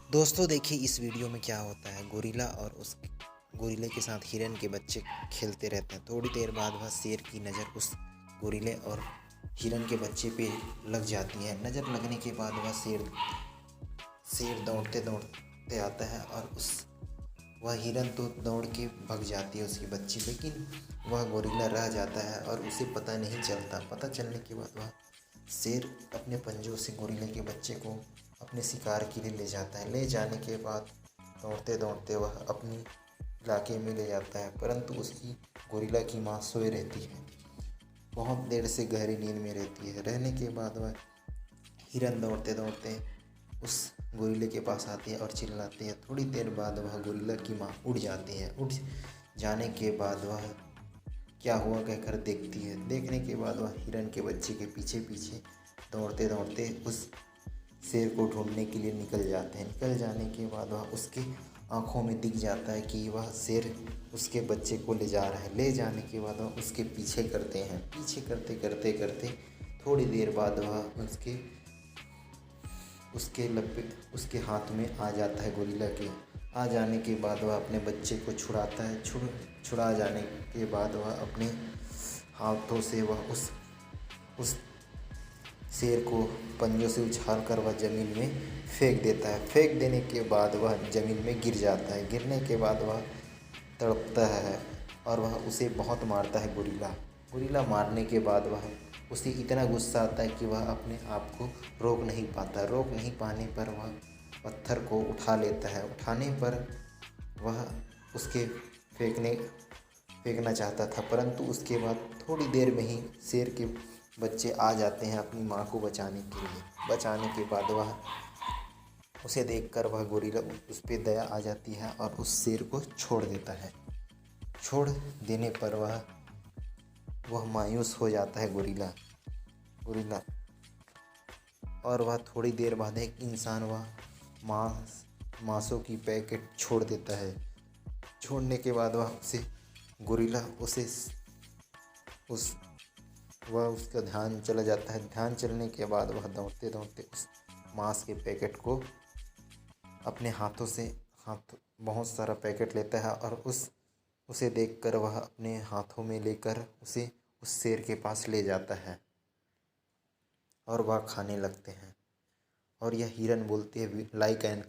दोस्तों देखिए इस वीडियो में क्या होता है। गोरिल्ला और उस गोरिल्ले के साथ हिरन के बच्चे खेलते रहते हैं। थोड़ी देर बाद वह शेर की नज़र उस गोरिल्ले और हिरन के बच्चे पे लग जाती है। नज़र लगने के बाद वह शेर शेर दौड़ते दौड़ते आता है और वह हिरन तो दौड़ के भाग जाती है उसके बच्चे, लेकिन वह गोरिल्ला रह जाता है और उसे पता नहीं चलता। पता चलने के बाद वह शेर अपने पंजों से गोरिल्ले के बच्चे को अपने शिकार के लिए ले जाता है। ले जाने के बाद दौड़ते दौड़ते वह अपनी इलाके में ले जाता है, परंतु उसकी गोरिल्ला की माँ सोए रहती है। बहुत देर से गहरी नींद में रहती है। रहने के बाद वह हिरन दौड़ते दौड़ते उस गोरिल्ले के पास आती है और चिल्लाती है। थोड़ी देर बाद वह गोरिल्ला की माँ उड़ जाती है। उड़ जाने के बाद वह क्या हुआ कहकर देखती है। देखने के बाद वह हिरन के बच्चे के पीछे पीछे दौड़ते दौड़ते उस शेर को ढूंढने के लिए निकल जाते हैं। निकल जाने के बाद वह उसकी आंखों में दिख जाता है कि वह शेर उसके बच्चे को ले जा रहा है। ले जाने के बाद वह उसके पीछे करते हैं। पीछे करते करते करते थोड़ी देर बाद वह उसके हाथ में आ जाता है। गोरिल्ला के आ जाने के बाद वह अपने बच्चे को छुड़ाता है। छुड़ा जाने के बाद वह अपने हाथों से वह उस शेर को पंजों से उछाल कर वह ज़मीन में फेंक देता है। फेंक देने के बाद वह ज़मीन में गिर जाता है। गिरने के बाद वह तड़पता है और वह उसे बहुत मारता है गोरिल्ला। गोरिल्ला मारने के बाद वह उसे इतना गुस्सा आता है कि वह अपने आप को रोक नहीं पाता। रोक नहीं पाने पर वह पत्थर को उठा लेता है। उठाने पर वह उसके फेंकना चाहता था, परंतु उसके बाद थोड़ी देर में ही शेर के बच्चे आ जाते हैं अपनी माँ को बचाने के लिए। बचाने के बाद वह उसे देखकर वह गोरिल्ला उस पर दया आ जाती है और उस शेर को छोड़ देता है। छोड़ देने पर वह मायूस हो जाता है गोरिल्ला और वह थोड़ी देर बाद एक इंसान वह मांसों की पैकेट छोड़ देता है। छोड़ने के बाद गोरिल्ला उसका ध्यान चला जाता है। ध्यान चलने के बाद वह दौड़ते दौड़ते उस मांस के पैकेट को अपने हाथ बहुत सारा पैकेट लेता है और उसे देखकर वह अपने हाथों में लेकर उसे उस शेर के पास ले जाता है और वह खाने लगते हैं। और यह हिरन बोलते हैं लाइक एंड